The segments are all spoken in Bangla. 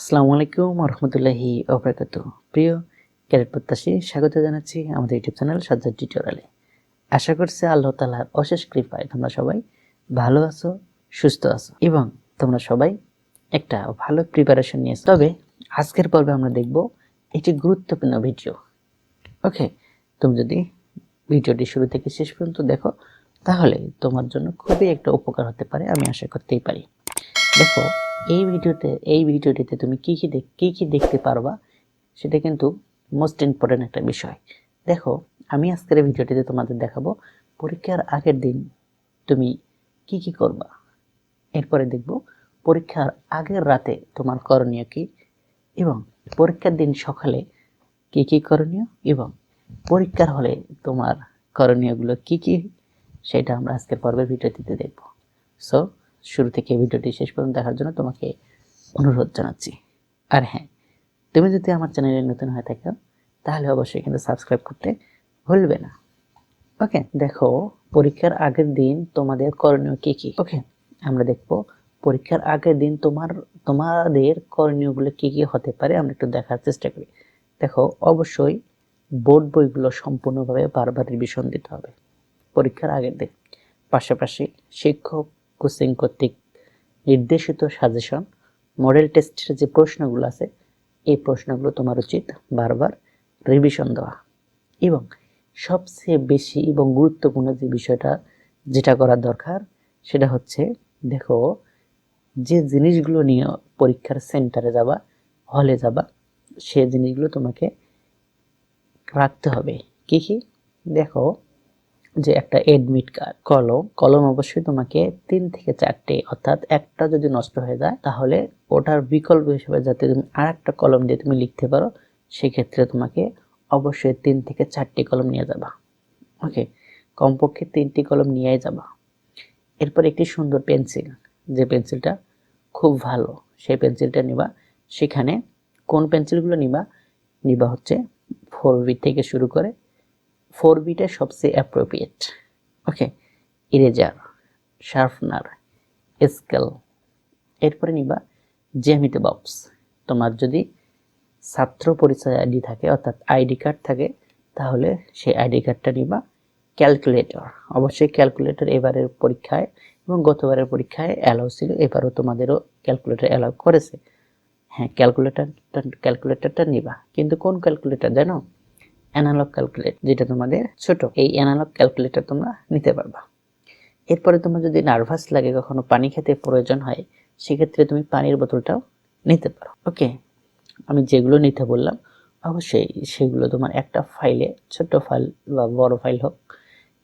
আসসালামু আলাইকুম রহমতুল্লাহি ওবারাকাতুহু। প্রিয় ক্যাডেট প্রত্যাশী, স্বাগত জানাচ্ছি আমাদের ইউটিউব চ্যানেল সাজ্জাদ টিউটোরিয়ালে। আশা করছি আল্লাহ তাআলার অশেষ কৃপায় তোমরা সবাই ভালো আছো, সুস্থ আছো এবং তোমরা সবাই একটা ভালো প্রিপারেশন নিয়েছো। তবে আজকের পর্বে আমরা দেখব একটি গুরুত্বপূর্ণ ভিডিও। ওকে, তুমি যদি ভিডিওটি শুরু থেকে শেষ পর্যন্ত দেখো তাহলে তোমার জন্য খুবই একটা উপকার হতে পারে, আমি আশা করতেই পারি। দেখো, এই ভিডিওটিতে তুমি কি কি দেখতে পারবা সেটা কিন্তু মোস্ট ইম্পর্টেন্ট একটা বিষয়। দেখো, আমি আজকের এই ভিডিওটিতে তোমাদের দেখাবো পরীক্ষার আগের দিন তুমি কি করবা। এরপরে দেখব পরীক্ষার আগের রাতে তোমার করণীয় কি, এবং পরীক্ষার দিন সকালে কি করণীয়, এবং পরীক্ষার হলে তোমার করণীয়গুলো কি সেটা আমরা আজকের পর্বের ভিডিওটিতে দেখব। সো শুরু থেকে ভিডিওটি শেষ পর্যন্ত দেখার জন্য তোমাকে অনুরোধ জানাচ্ছি। আর হ্যাঁ, তুমি যদি আমার চ্যানেলে নতুন হয়ে থাকো তাহলে অবশ্যই কিন্তু সাবস্ক্রাইব করতে ভুলবে না। ওকে, দেখো পরীক্ষার আগের দিন তোমাদের করণীয় কি। ওকে, আমরা দেখব পরীক্ষার আগের দিন তোমাদের করণীয়গুলো কি হতে পারে, আমরা একটু দেখার চেষ্টা করি। দেখো, অবশ্যই বোর্ড বইগুলো সম্পূর্ণভাবে বারবার রিভিশন দিতে হবে পরীক্ষার আগের দিন। পাশাপাশি শিক্ষক কোচিং কর্তৃক নির্দেশিত সাজেশন, মডেল টেস্টের যে প্রশ্নগুলো আছে এই প্রশ্নগুলো তোমার উচিত বারবার রিভিশন দেওয়া। এবং সবচেয়ে বেশি এবং গুরুত্বপূর্ণ যে বিষয়টা যেটা করা দরকার সেটা হচ্ছে, দেখো যে জিনিসগুলো নিয়ে পরীক্ষার সেন্টারে যাবা, হলে যাবা, সে জিনিসগুলো তোমাকে রাখতে হবে। কি দেখো, যে একটা এডমিট কার্ড, কলম অবশ্যই তোমাকে 3 থেকে 4টে, অর্থাৎ একটা যদি নষ্ট হয়ে যায় তাহলে ওটার বিকল্প হিসেবে যাতে তুমি আরেকটা কলম দিয়ে তুমি লিখতে পারো, সেক্ষেত্রে তোমাকে অবশ্যই 3 থেকে 4টি কলম নিয়ে যাবা। ওকে, কমপক্ষে 3টি কলম নিয়েই যাবা। এরপর একটি সুন্দর পেন্সিল, যে পেন্সিলটা খুব ভালো সেই পেন্সিলটা নিবা। সেখানে কোন পেন্সিলগুলো নিবা হচ্ছে 4B থেকে শুরু করে 4Bটা সবচেয়ে অ্যাপ্রোপ্রিয়েট। ওকে, ইরেজার, শার্পনার, স্কেল। এরপরে নিবা জ্যামিতি বক্স। তোমার যদি ছাত্র পরিচয় আইডি থাকে, অর্থাৎ আইডি কার্ড থাকে, তাহলে সেই আইডি কার্ডটা নিবা। ক্যালকুলেটর, অবশ্যই ক্যালকুলেটর এবারের পরীক্ষায় এবং গতবারের পরীক্ষায় অ্যালাউ ছিল, এবারও তোমাদেরও ক্যালকুলেটর অ্যালাউ করেছে। হ্যাঁ, ক্যালকুলেটরটা নিবা, কিন্তু কোন ক্যালকুলেটর জানো? অ্যানালগ ক্যালকুলেটর, যেটা তোমাদের ছোট, এই অ্যানালগ ক্যালকুলেটর তোমরা নিতে পারবা। এরপরে তোমার যদি নার্ভাস লাগে, কখনো পানি খেতে প্রয়োজন হয়, সেক্ষেত্রে তুমি পানির বোতলটাও নিতে পারো। ওকে, আমি যেগুলো নিতে বললাম অবশ্যই সেগুলো তোমার একটা ফাইলে, ছোট ফাইল বা বড় ফাইল হোক,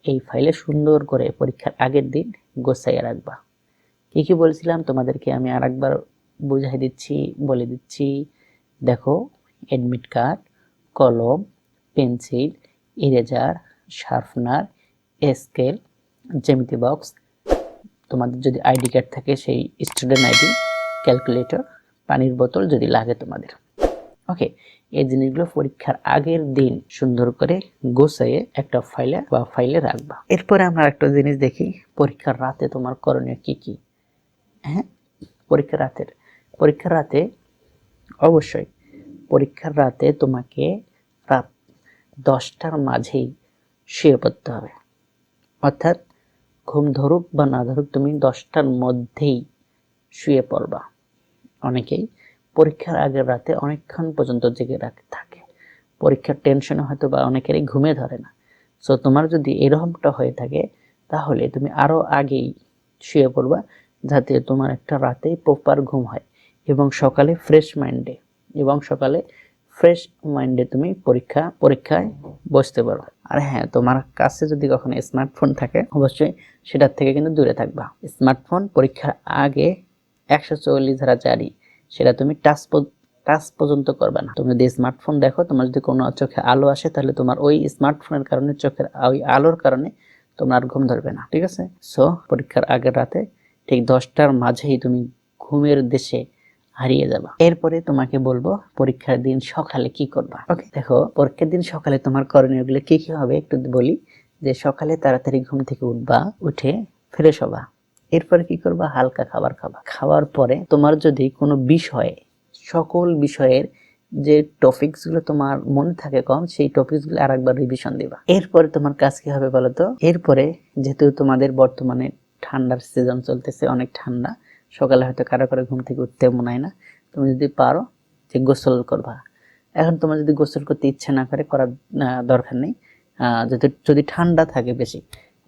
এই ফাইলে সুন্দর করে পরীক্ষার আগের দিন গোছাইয়ে রাখবা। কি বলছিলাম তোমাদেরকে আমি আরেকবার বলে দিচ্ছি। দেখো, এডমিট কার্ড, কলম, পেন্সিল, ইরেজার, শার্পনার, স্কেল, জ্যামিতি বক্স, তোমাদের যদি আইডি কার্ড থাকে সেই স্টুডেন্ট আইডি, ক্যালকুলেটর, পানির বোতল যদি লাগে তোমাদের। ওকে, এই জিনিসগুলো পরীক্ষার আগের দিন সুন্দর করে গোছাইয়ে একটা ফাইলে রাখবা। এরপরে আমরা একটা জিনিস দেখি, পরীক্ষার রাতে তোমার করণীয় কি। হ্যাঁ, পরীক্ষার রাতে অবশ্যই পরীক্ষার রাতে তোমাকে রাত 10টার মাঝেই শুয়ে পড়তে হবে। অর্থাৎ ঘুম ধরুক বা না ধরুক তুমি 10টার মধ্যেই শুয়ে পড়বা। অনেকেই পরীক্ষার আগের রাতে অনেকক্ষণ পর্যন্ত জেগে থাকে, পরীক্ষার টেনশনে হয়তো বা অনেকেরই ঘুমে ধরে না। সো তোমার যদি এরকমটা হয়ে থাকে তাহলে তুমি আরও আগেই শুয়ে পড়বা, যাতে তোমার একটা রাতে প্রপার ঘুম হয় এবং সকালে ফ্রেশ মাইন্ডে তুমি পরীক্ষায় বসতে পারো। আর হ্যাঁ, তোমার কাছে যদি কখনো স্মার্টফোন থাকে অবশ্যই সেটার থেকে কিন্তু দূরে থাকবা। স্মার্টফোন পরীক্ষার আগে 144 ধারা জারি, সেটা তুমি টাচ পর্যন্ত করবে না। তুমি যদি স্মার্টফোন দেখো, তোমার যদি কোনো চোখে আলো আসে, তাহলে তোমার ওই স্মার্টফোনের কারণে, চোখের ওই আলোর কারণে তোমার ঘুম ধরবে না। ঠিক আছে? সো পরীক্ষার আগের রাতে ঠিক 10টার মাঝেই তুমি ঘুমের দেশে হারিয়ে যাবা। এরপরে তোমাকে বলবো পরীক্ষার দিন সকালে কি করবা। ওকে, দেখো পরীক্ষার দিন সকালে তোমার করণীয়গুলো কি হবে একটু বলি। যে সকালে তাড়াতাড়ি ঘুম থেকে উঠবা, উঠে ফ্রেশ হবা। এরপরে কি করবা? হালকা খাবার খাওয়ার পরে তোমার যদি কোনো বিষয় সকল বিষয়ের যে টপিকসগুলো তোমার মনে থাকে কম, সেই টপিকসগুলো আরেকবার রিভিশন দিবা। এরপরে তোমার কাজ কি হবে বলো তো? এরপরে যেহেতু তোমাদের বর্তমানে ঠান্ডার সিজন চলতেছে, অনেক ঠান্ডা, সকালে হয়তো কারো কারো ঘুম থেকে উঠতে মনে হয় না, তুমি যদি পারো যে গোসল করবা। এখন তোমার যদি গোসল করতে ইচ্ছা না করে, করার দরকার নেই। যদি ঠান্ডা থাকে,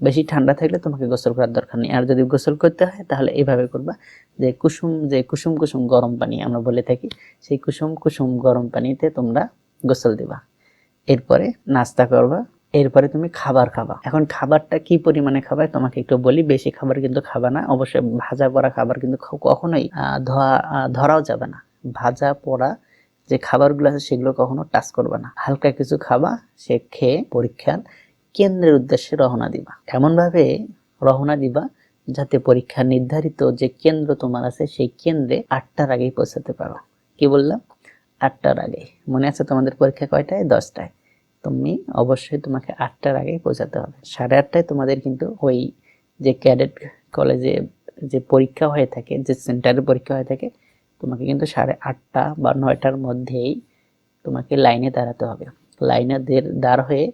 বেশি ঠান্ডা থাকলে তোমাকে গোসল করার দরকার নেই। আর যদি গোসল করতে হয় তাহলে এইভাবে করবা যে কুসুম কুসুম গরম পানি আমরা বলে থাকি, সেই কুসুম কুসুম গরম পানিতে তোমরা গোসল দিবা। এরপরে নাস্তা করবা, এরপরে তুমি খাবার খাবা। এখন খাবারটা কি পরিমাণে খাবা তোমাকে একটু বলি। বেশি খাবার কিন্তু খাবা না, অবশ্যই ভাজা পোড়া খাবার কিন্তু কখনোই ধরাও যাবে না। ভাজা পোড়া যে খাবারগুলো আছে সেগুলো কখনো টাচ করবে না। হালকা কিছু খাবা, সে খেয়ে পরীক্ষার কেন্দ্রের উদ্দেশ্যে রওনা দিবা। এমন ভাবে রওনা দিবা যাতে পরীক্ষার নির্ধারিত যে কেন্দ্র তোমার আছে সেই কেন্দ্রে 8টার আগেই পৌঁছাতে পারো। কি বললাম? 8টার আগে। মনে আছে তোমাদের পরীক্ষা কয়টায়? 10টায়। অবশ্যই তোমাকে 8টার আগেই পৌঁছাতে হবে। 8:30টায় তোমাদের কিন্তু ওই যে ক্যাডেট কলেজে যে পরীক্ষা হয়ে থাকে, যে সেন্টারে পরীক্ষা হয়ে থাকে, তোমাকে কিন্তু 8:30 বা 9টার মধ্যেই তোমাকে লাইনে দাঁড়াতে হবে। লাইনে দাঁড় হয়ে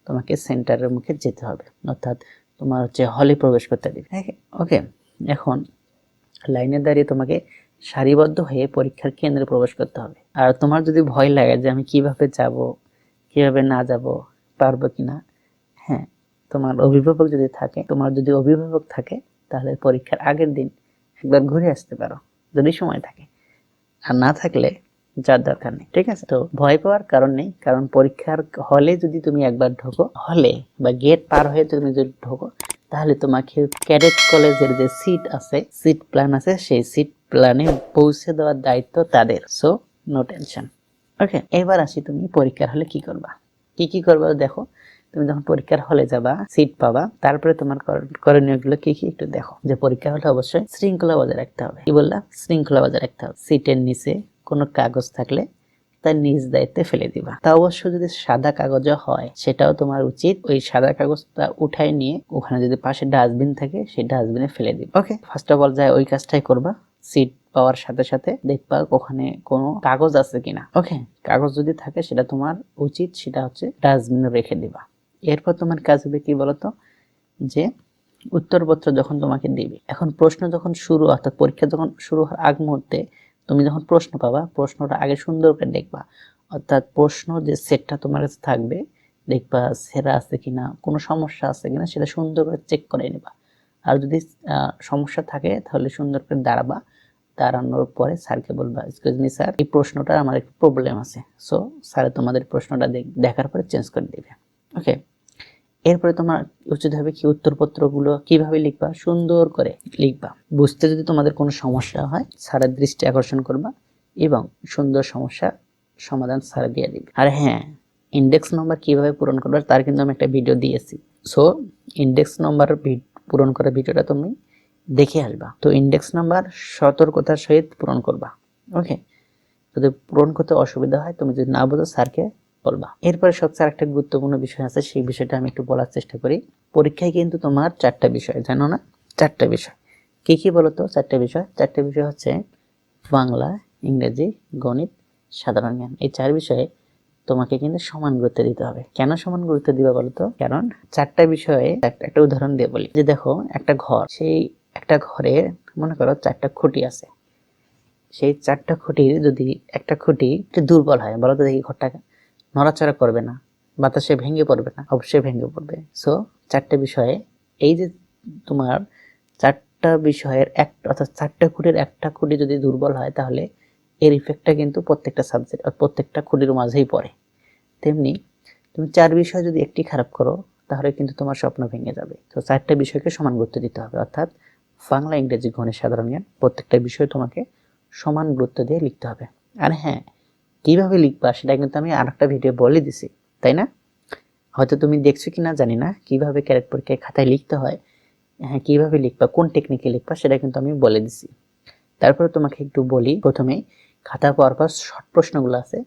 তোমাকে সেন্টারের মুখে যেতে হবে, অর্থাৎ তোমার হচ্ছে হলে প্রবেশ করতে দিবে। ওকে, এখন লাইনে দাঁড়িয়ে তোমাকে সারিবদ্ধ হয়ে পরীক্ষার কেন্দ্রে প্রবেশ করতে হবে। আর তোমার যদি ভয় লাগে যে আমি কিভাবে যাব, কিভাবে না যাব, পারবো কিনা, হ্যাঁ, তোমার যদি অভিভাবক থাকে তাহলে পরীক্ষার আগের দিন একবার ঘুরে আসতে পারো যদি সময় থাকে। আর না থাকলে যার দরকার নেই, ঠিক আছে? তো ভয় পাওয়ার কারণ নেই, কারণ পরীক্ষার হলে যদি তুমি একবার ঢোকো, হলে বা গেট পার হয়ে তুমি যদি ঢোকো, তাহলে তোমাকে ক্যাডেট কলেজের যে সিট প্ল্যান আছে, সেই সিট প্ল্যানে পৌঁছে দেওয়ার দায়িত্ব তাদের। So no tension. ওকে, এবার আসি তুমি পরীক্ষার হলে কি করবা। কি করবা দেখো। তুমি যখন পরীক্ষার হলে যাবা, সিট পাবা, তারপরে তোমার করণীয়গুলো কি একটু দেখো। যে পরীক্ষা হলে অবশ্যই শৃঙ্খলা বজায় রাখতে হবে। কি বললাম? শৃঙ্খলা বজায় রাখতে হবে। সিটের নিচে কোনো কাগজ থাকলে তার নিজ দায়িত্বে ফেলে দিবা। তা অবশ্য যদি সাদা কাগজও হয়, সেটাও তোমার উচিত ওই সাদা কাগজটা উঠাই নিয়ে ওখানে যদি পাশে ডাস্টবিন থাকে সেই ডাস্টবিনে ফেলে দিবা। ওকে, ফার্স্ট অফ অল যায় ওই কাজটাই করবা। সিট পাওয়ার সাথে সাথে দেখবা ওখানে কোনো কাগজ আছে কিনা। ওকে, কাগজ যদি থাকে সেটা তোমার উচিত সেটা হচ্ছে ডাস্টবিনে রেখে দিবা। এরপর তোমার কাজ হবে কি বলতো, যে উত্তরপত্র যখন তোমাকে দিবে, এখন প্রশ্ন যখন শুরু, অর্থাৎ পরীক্ষা যখন শুরু হওয়ার আগ মুহূর্তে তুমি যখন প্রশ্ন পাবা, প্রশ্নটা আগে সুন্দর করে দেখবা। অর্থাৎ প্রশ্ন যে সেটটা তোমার কাছে থাকবে, দেখবা সেরা আছে কিনা, কোনো সমস্যা আছে কিনা, সেটা সুন্দর করে চেক করে নেবা। আর যদি সমস্যা থাকে তাহলে সুন্দর করে দাঁড়ানোর পরে স্যারকে বলবা, এক্সকিউজ মি স্যার, এই প্রশ্নটা আমার একটু প্রবলেম আছে। সো স্যার তোমাদের প্রশ্নটা দেখার পরে চেঞ্জ করে দিবে। ওকে, এরপরে তোমার উচিত হবে কি উত্তরপত্রগুলো কিভাবে লিখবা, সুন্দর করে লিখবা। বুঝতে যদি তোমাদের কোনো সমস্যা হয় স্যারের দৃষ্টি আকর্ষণ করবা এবং সুন্দর সমস্যা সমাধান স্যার দিয়ে দিবে। আর হ্যাঁ, ইন্ডেক্স নাম্বার কিভাবে পূরণ করবে তার কিন্তু আমি একটা ভিডিও দিয়েছি। সো ইন্ডেক্স নাম্বার পূরণ করার ভিডিওটা তুমি দেখে আসবা। তো ইন্ডেক্স নাম্বার সতর্কতার সহিত পূরণ করবা। ওকে, যদি পূরণ করতে অসুবিধা হয়, তুমি যদি না বোঝো স্যারকে বলবা। এরপরে সবচেয়ে আরেকটা গুরুত্বপূর্ণ বিষয় আছে, সেই বিষয়টা আমি একটু বলার চেষ্টা করি। পরীক্ষায় কিন্তু তোমার 4টা বিষয়, জানো না? 4টা বিষয় কি বলতো? 4টা বিষয় হচ্ছে বাংলা, ইংরেজি, গণিত, সাধারণ জ্ঞান। এই 4 বিষয়ে তোমাকে কিন্তু সমান গুরুত্ব দিতে হবে। কেন সমান গুরুত্ব দিবা বলতো? কারণ 4টা বিষয়ে একটা উদাহরণ দিয়ে বলি। যে দেখো একটা ঘর, সেই একটা ঘরে মনে করো 4টা খুঁটি আছে। সেই 4টা খুঁটির যদি একটা খুঁটি একটু দুর্বল হয়, বলো তো দেখি, ঘরটাকে নড়াচড়া করবে না, বাতাসে ভেঙে পড়বে না? অবশ্যই ভেঙে পড়বে। সো 4টা বিষয়ে, এই যে তোমার 4টা বিষয়ের অর্থাৎ 4টা খুঁটির একটা খুঁটি যদি দুর্বল হয়, তাহলে এর ইফেক্টটা কিন্তু প্রত্যেকটা সাবজেক্ট প্রত্যেকটা খুঁটির মাঝেই পড়ে। তেমনি তুমি 4 বিষয় যদি একটি খারাপ করো, তাহলে কিন্তু তোমার স্বপ্ন ভেঙে যাবে। তো 4টা বিষয়কে সমান গুরুত্ব দিতে হবে, অর্থাৎ বাংলা, ইংরেজি, গণিত, সাধারণ জ্ঞান, প্রত্যেকটা বিষয় তোমাকে সমান গুরুত্ব দিয়ে লিখতে হবে। আর হ্যাঁ, কিভাবে লিখবা সেটা কিন্তু আমি আরেকটা ভিডিও বলে দিছি, তাই না? হয়তো তুমি দেখছো কিনা জানি না, কিভাবে ক্যাডেট পরীক্ষায় খাতায় লিখতে হয়, হ্যাঁ, কিভাবে লিখবা, কোন টেকনিকে লিখবা সেটা কিন্তু আমি বলে দিছি। তারপরে তোমাকে একটু বলি, প্রথমে খাতা পাওয়ার পর শর্ট প্রশ্নগুলো আছে,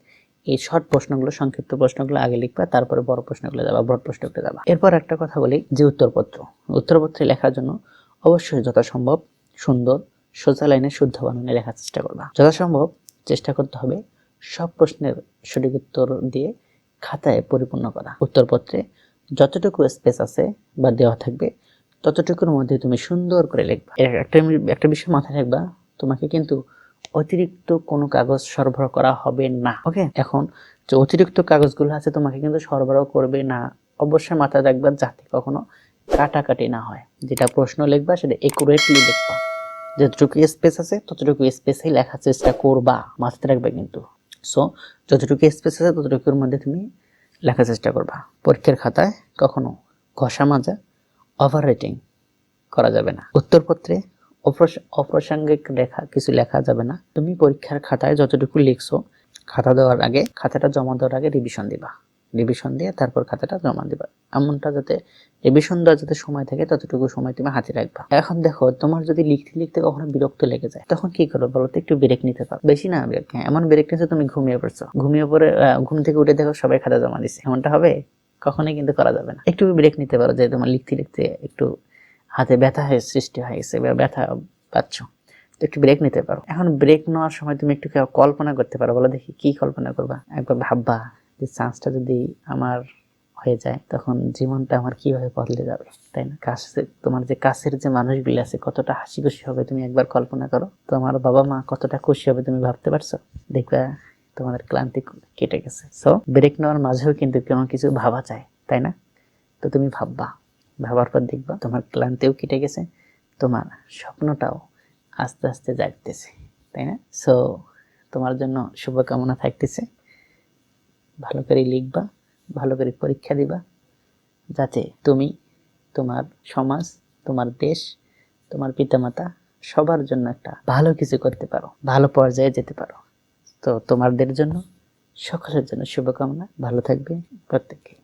এই শর্ট প্রশ্নগুলো, সংক্ষিপ্ত প্রশ্নগুলো আগে লিখবা, তারপরে বড় প্রশ্নগুলো যাবা, ব্রড প্রশ্নগুলো যাবা। এরপর একটা কথা বলি, যে উত্তরপত্রে লেখার জন্য অবশ্যই যথাসম্ভব সুন্দর সোজা লাইনে শুদ্ধ বানানে লেখার চেষ্টা করবা। যথাসম্ভব চেষ্টা করতে হবে সব প্রশ্নের সঠিক উত্তর দিয়ে খাতায় পরিপূর্ণ করা। উত্তরপত্রে যতটুকু স্পেস আছে বা দেওয়া থাকবে ততটুকুর মধ্যে তুমি সুন্দর করে লিখবা। একটা বিষয় মাথায় রাখবা, তোমাকে কিন্তু অতিরিক্ত কোনো কাগজ সরবরাহ করা হবে না। ওকে, এখন যে অতিরিক্ত কাগজগুলো আছে তোমাকে কিন্তু সরবরাহ করবে না। অবশ্যই মাথায় রাখবা যাতে কখনো কাটাকাটি না হয়। যেটা প্রশ্ন লিখবা সেটা একুরেটলি লিখবা, যতটুকু স্পেস আছে ততটুকু স্পেসেই লেখার চেষ্টা করবা, মাথায় রাখবে কিন্তু। সো যতটুকু স্পেস আছে ততটুকুর মধ্যে তুমি লেখার চেষ্টা করবা। পরীক্ষার খাতায় কখনো ঘষা মাজা, ওভার রেটিং করা যাবে না। উত্তরপত্রে অপ্রাসঙ্গিক কিছু লেখা যাবে না। তুমি পরীক্ষার খাতায় যতটুকু লিখছো খাতাটা জমা দেওয়ার আগে রিভিশন দিবা। রিভিশন দিয়ে তারপর খাতাটা জমা দিবা। এমনটা যাতে রিভিশন দেওয়ার যাতে সময় থাকে ততটুকু সময় তুমি হাতে রাখবা। এখন দেখো, তোমার যদি লিখতে লিখতে কখনো বিরক্ত লেগে যায় তখন কি করো বলো তো? একটু ব্রেক নিতে পারো। বেশি না ব্রেক, এমন ব্রেক নিতে তুমি ঘুমিয়ে পড়ছো, ঘুমিয়ে পড়ে ঘুম থেকে উঠে দেখো সবাই খাতা জমা দিচ্ছে, এমনটা হবে? কখনোই কিন্তু করা যাবে না। একটু ব্রেক নিতে পারো, যে তোমার লিখতে লিখতে একটু হাতে ব্যথা সৃষ্টি হয়ে গেছে বা ব্যথা পাচ্ছ, তো একটু ব্রেক নিতে পারো। এখন ব্রেক নেওয়ার সময় তুমি একটু কল্পনা করতে পারো, বলো দেখি কি কল্পনা করবা? একবার ভাববা যে চান্সটা যদি আমার হয়ে যায় তখন জীবনটা আমার কিভাবে বদলে যাবে, তাই না? তোমার যে কাছের যে মানুষগুলো আছে কতটা হাসি খুশি হবে তুমি একবার কল্পনা করো। তোমার বাবা মা কতটা খুশি হবে তুমি ভাবতে পারছো? দেখবা তোমাদের ক্লান্তি কেটে গেছে। সো ব্রেক নেওয়ার মাঝেও কিন্তু কোনো কিছু ভাবা যায়, তাই না? তো তুমি ভাববা, ভাবার পর দেখবা তোমার ক্লান্তিও কেটে গেছে, তোমার স্বপ্নটাও আস্তে আস্তে জাগতেছে, তাই না? সো তোমার জন্য শুভকামনা থাকতেছে। ভালো করে লিখবা, ভালো করে পরীক্ষা দিবা, যাতে তুমি তোমার সমাজ, তোমার দেশ, তোমার পিতামাতা সবার জন্য একটা ভালো কিছু করতে পারো, ভালো পর্যায়ে যেতে পারো। তো তোমাদের জন্য, সকলের জন্য শুভকামনা। ভালো থাকবে প্রত্যেকে।